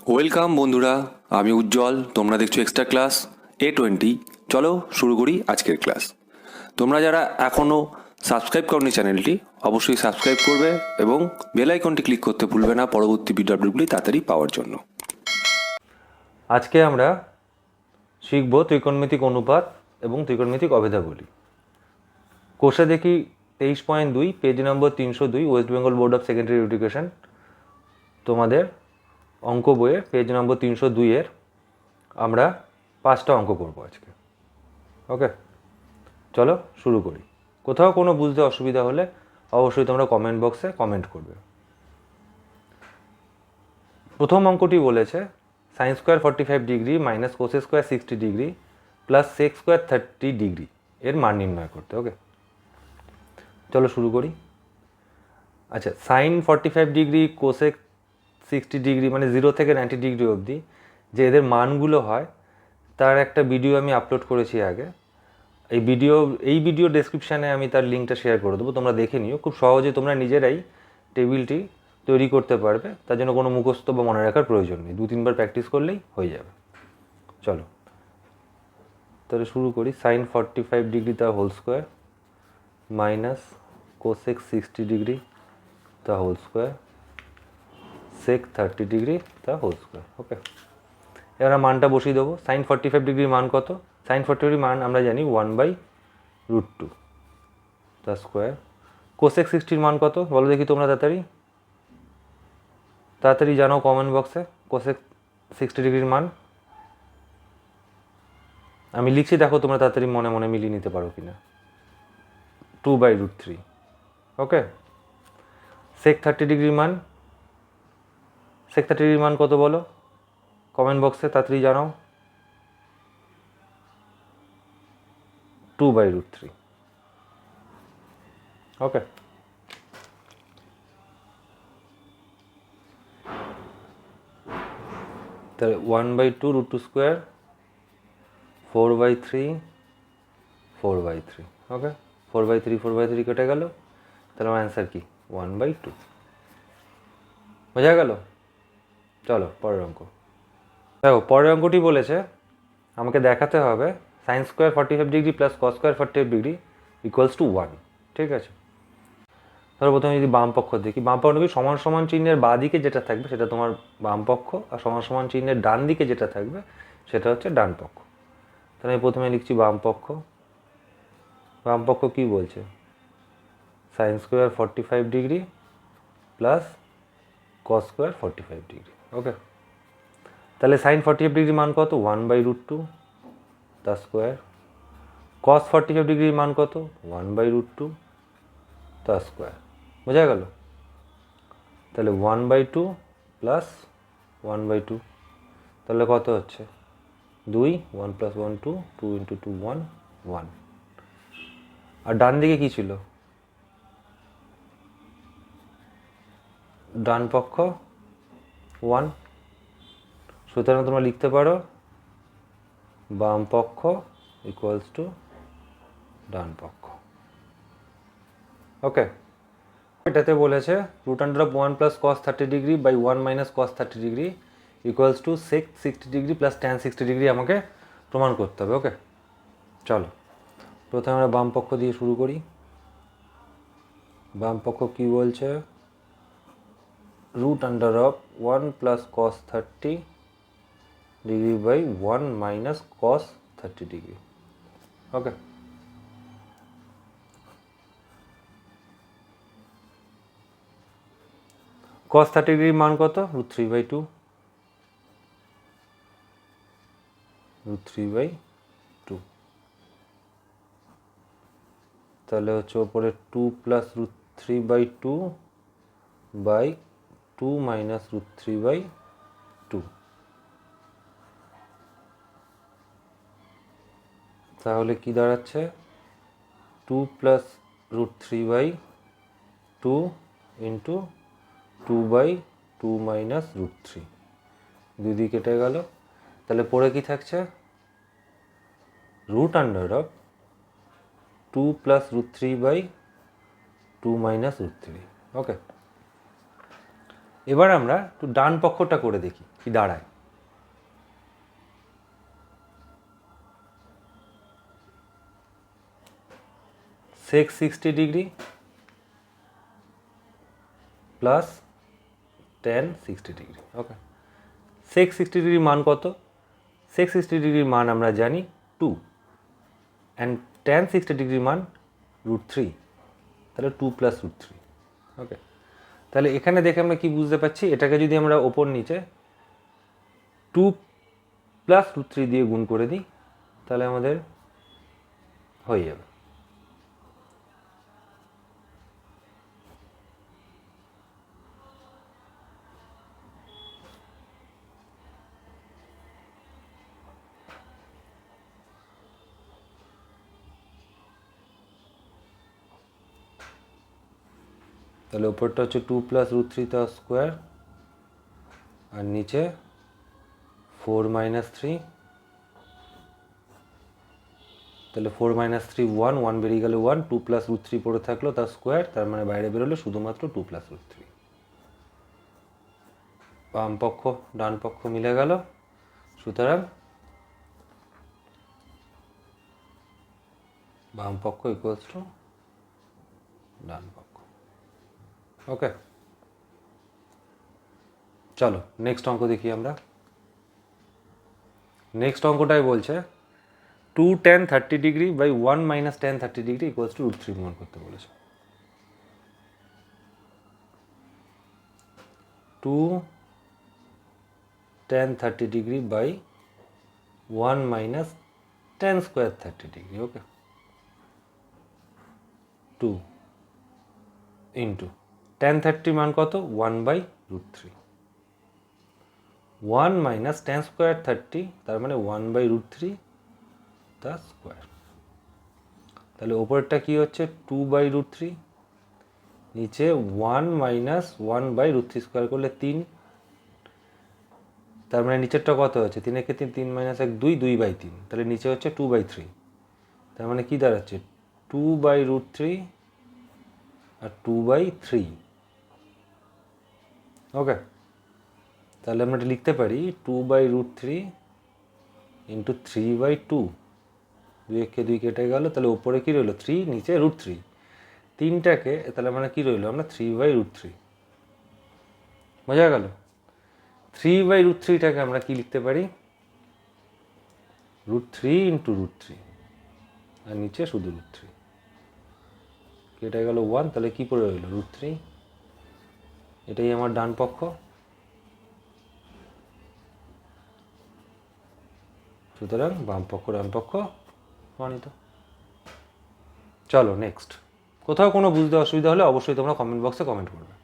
Welcome বন্ধুরা, আমি উজ্জ্বল। তোমরা দেখছো এক্সট্রা ক্লাস A20। চলো শুরু করি আজকের ক্লাস। তোমরা যারা এখনও সাবস্ক্রাইব করনি চ্যানেলটি, অবশ্যই সাবস্ক্রাইব করবে এবং বেল আইকনটি ক্লিক করতে ভুলবে না পরবর্তী ভিডিওগুলি তাড়াতাড়ি পাওয়ার জন্য। আজকে আমরা শিখব ত্রিকোণমিতিক অনুপাত এবং ত্রিকোণমিতিক অভেদাবলী। কোষে দেখি 23.2, page number 302, West Bengal board of secondary education. তোমাদের অঙ্ক বইয়ে পেজ নম্বর 302-এর আমরা 5টা অঙ্ক করব আজকে। ওকে, চলো শুরু করি। কোথাও কোনো বুঝতে অসুবিধা হলে অবশ্যই তোমরা কমেন্ট বক্সে কমেন্ট করবে। প্রথম অঙ্কটি বলেছে sine square 45 degree minus cos square 60 degree plus sec square 30 degree এর মান নির্ণয় করতে। ওকে, চলো শুরু করি। আচ্ছা, সাইন 45 ডিগ্রি কোসেক 60 ডিগ্রি মানে 0 থেকে 90 ডিগ্রি অবধি যে এদের মানগুলো হয় তার একটা ভিডিও আমি আপলোড করেছি আগে। এই ভিডিও ডেসক্রিপশানে আমি তার লিঙ্কটা শেয়ার করে দেবো, তোমরা দেখে নিও। খুব সহজে তোমরা নিজেরাই টেবিলটি তৈরি করতে পারবে, তার জন্য কোনো মুখস্থ বা মনে রাখার প্রয়োজন নেই, 2-3 বার প্র্যাকটিস করলেই হয়ে যাবে। চলো তাহলে শুরু করি। সাইন 45 ডিগ্রি তার whole square minus cosec 60 degree তা হোল স্কোয়ার সেক 30 ডিগ্রি তা হোল স্কোয়ার। ওকে, এবার মানটা বসিয়ে দেবো। সাইন 45 ডিগ্রির মান কত? সাইন 45 মান আমরা জানি 1/√2 তা স্কোয়ার। কোসেক 60 মান কত বলো দেখি তোমরা তাড়াতাড়ি জানাও কমেন্ট বক্সে। কোসেক 60 ডিগ্রির মান আমি লিখছি, দেখো তোমরা তাড়াতাড়ি মনে মনে মিলিয়ে নিতে পারো কিনা। 2/√3। ওকে, সেক 30 ডিগ্রির মান কত বলো কমেন্ট বক্সে তাড়াতাড়ি জানাও। 2/√3। ওকে, তাহলে 1/2√2 স্কোয়ার 4/3 4/3। ওকে, 4/3 কেটে গেল, তাহলে আমার অ্যান্সার কি 1/2। বোঝা গেল? চলো পরের অঙ্ক দেখো। পরের অঙ্কটি বলেছে আমাকে দেখাতে হবে sign square 45 degree plus cos square 45 degree equals two 1। ঠিক আছে, ধরো প্রথমে যদি বাম পক্ষ দেখি, বাম পক্ষ কি সমান সমান চিহ্নের বাঁ দিকে যেটা থাকবে সেটা তোমার বাম পক্ষ, আর সমান সমান চিহ্নের ডান দিকে যেটা থাকবে সেটা হচ্ছে ডান পক্ষ। তাহলে আমি প্রথমে লিখছি বাম পক্ষ। বাম পক্ষ কী বলছে? Sine square 45 degree plus cos square 45 degree. Okay, তাহলে সাইন 45 ডিগ্রি মান কত? 1/√2 তা স্কোয়ার। কস 45 ডিগ্রির মান কত? 1/√2 তা স্কোয়ার। বোঝা গেল? তাহলে 1/2 প্লাস 1/2, তাহলে কত হচ্ছে 2। 1 + 1 2, 2 × 2 1 1। আর ডান দিকে কী ছিল? ডান পক্ষ 1। সুতরাং তোমরা লিখতে পারো বাম পক্ষ ইকুয়ালস টু ডান পক্ষ। ওকে, এটাতে বলেছে √1 + cos 30 degree by 1 - cos 30 degree equals to sec 60 degree plus tan 60 degree আমাকে প্রমাণ করতে হবে। ওকে, চলো প্রথমে আমরা বাম পক্ষ দিয়ে শুরু করি। বাম পক্ষ কী বলছে? √1 + cos 30 degree by 1 - cos 30 degree. Okay, cos 30 ডিগ্রির মান কত? √3/2 √3/2। তাহলে হচ্ছে ওপরে 2 + √3/2 বাই 2 - √3/2। তাহলে কি দাঁড়াচ্ছে? 2 + √3/2 ইন্টু 2/2 - √3, দুই দিকে কেটে গেল। তাহলে পরে কি থাকছে? √2 + √3/2 - √3। ওকে, এবার আমরা একটু ডান পক্ষটা করে দেখি কি দাঁড়ায়। sec 60 degree plus tan 60 degree. Okay, sec 60 ডিগ্রির মান কত? sec 60 ডিগ্রির মান আমরা জানি 2 অ্যান্ড tan 60 ডিগ্রির মান √3, তাহলে 2 + √3। ওকে, তাহলে এখানে দেখে আমরা কি বুঝতে পারছি, এটাকে যদি আমরা ওপর নিচে 2 + √3 দিয়ে গুণ করে দিই তাহলে আমাদের হয়ে যাবে। তাহলে উপরটা হচ্ছে 2 + √3 তার স্কোয়ার আর নিচে 4 - 3, তাহলে 4 - 3 1, 1 বেরিয়ে গেলে 1, 2 + √3 পড়ে থাকলো তার স্কোয়ার, তার মানে বাইরে বেরোলো শুধুমাত্র 2 + √3। বাম পক্ষ ডান পক্ষ মিলে গেল, সুতরাং বাম পক্ষ ইকুয়ালস টু ডান পক্ষ। ওকে, চলো নেক্সট অঙ্ক দেখি আমরা। নেক্সট অঙ্কটাই বলছে 2 tan 30 degree by 1 - tan 30 degree equals to √3 প্রমাণ করতে বলেছে। 2 tan 30 degree by 1 - tan square 30 degree. Okay, 2 into tan 30 মান কত? 1/√3, 1 - tan স্কোয়ার 30, তার মানে 1/√3 তার স্কোয়ার। তাহলে ওপরটা কি হচ্ছে 2/√3, নিচে 1 - 1/√3 স্কোয়ার করলে 3, তার মানে নিচেরটা কত হচ্ছে 3 একে 3, 3 - 1 2, 2/3, তাহলে নিচে হচ্ছে 2/3, তার মানে কি দাঁড়াচ্ছে 2/√3 আর 2/3। ওকে, তাহলে আমরা এটা লিখতে পারি 2/√3 ইন্টু 3/2, 2 একে 2 কেটে গেল, তাহলে উপরে কি রইলো 3, নিচে √3, তিনটাকে তাহলে মানে কি রইলো আমরা 3/√3। বোঝা গেল? 3/√3টাকে আমরা কি লিখতে পারি √3 ইন্টু √3 আর নিচে শুধু √3, কেটে গেল 1, তাহলে কি পড়ে রইল √3। এটাই আমার ডান পক্ষ, সুতরাং বাম পক্ষ ডান পক্ষ প্রমাণিত। চলো নেক্সট। কোথাও কোনো বুঝতে অসুবিধা হলে অবশ্যই তোমরা কমেন্ট বক্সে কমেন্ট করবে।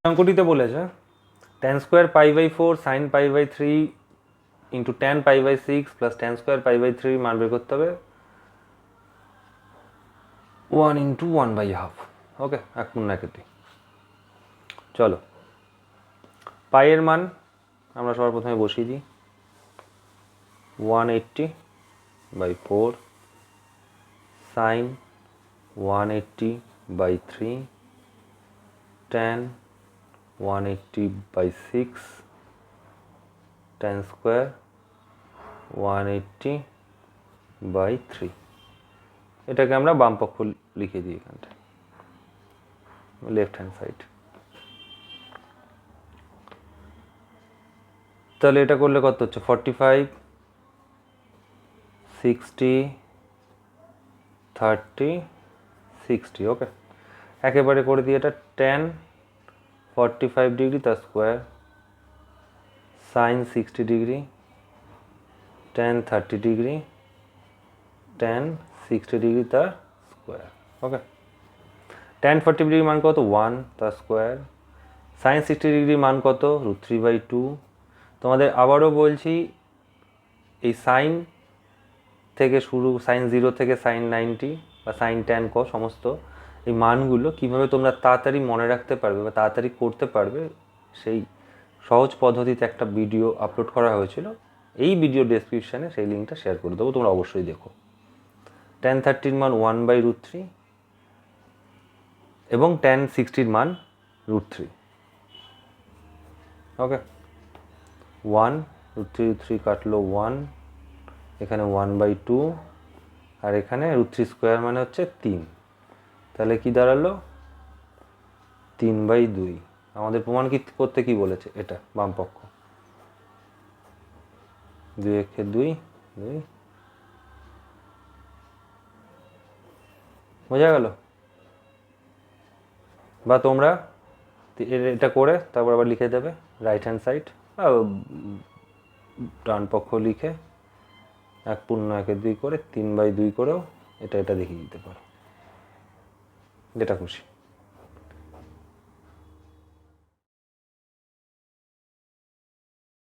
অঙ্কটিতে বলেছে tan square π/4 sin π/3 into tan π/6 plus tan square π/3 মান বের করতে হবে 1 × 1/2। ওকে, এক পূর্ণ একেটি। চলো পাইয়ের মান আমরা সবার প্রথমে বসিয়ে দিই 180/4 sin 180/3 tan 180/6 tan স্কোয়ার 180/3। এটাকে আমরা বাম পক্ষ লিখে দিই এখানটা, লেফট হ্যান্ড সাইড। তাহলে এটা করলে কত হচ্ছে 45, 60, 30, 60। ওকে, একেবারে করে দিই এটা tan 45 ডিগ্রি তার square sin 60 degree tan 30 degree tan 60 degree তার স্কোয়ার। ওকে, tan 40 ডিগ্রির মান কত 1 তার স্কোয়ার, sin 60 ডিগ্রির মান কত √3/2। তোমাদের আবারও বলছি এই সাইন থেকে শুরু, sin 0 থেকে sin 90 বা sin tan cos সমস্ত এই মানগুলো কীভাবে তোমরা তাড়াতাড়ি মনে রাখতে পারবে বা তাড়াতাড়ি করতে পারবে সেই সহজ পদ্ধতিতে একটা ভিডিও আপলোড করা হয়েছিল। এই ভিডিও ডেসক্রিপশানে সেই লিঙ্কটা শেয়ার করে দেবো, তোমরা অবশ্যই দেখো। tan 30 মান 1/√3 এবং tan 60 মান √3। ওকে 1√3 কাটলো 1, এখানে 1/2, আর এখানে √3 স্কোয়ার মানে হচ্ছে 3, তাহলে কি দাঁড়ালো 3/2। আমাদের প্রমাণ করতে কি বলেছে, এটা বাম পক্ষ, 2 একে 2, 2, বোঝা গেল? বা তোমরা এটা করে তারপর আবার লিখে দেবে রাইট হ্যান্ড সাইড, ডান পক্ষ লিখে 1/2 করে 3/2 করেও এটা দেখিয়ে দিতে পারো, যেটা খুশি।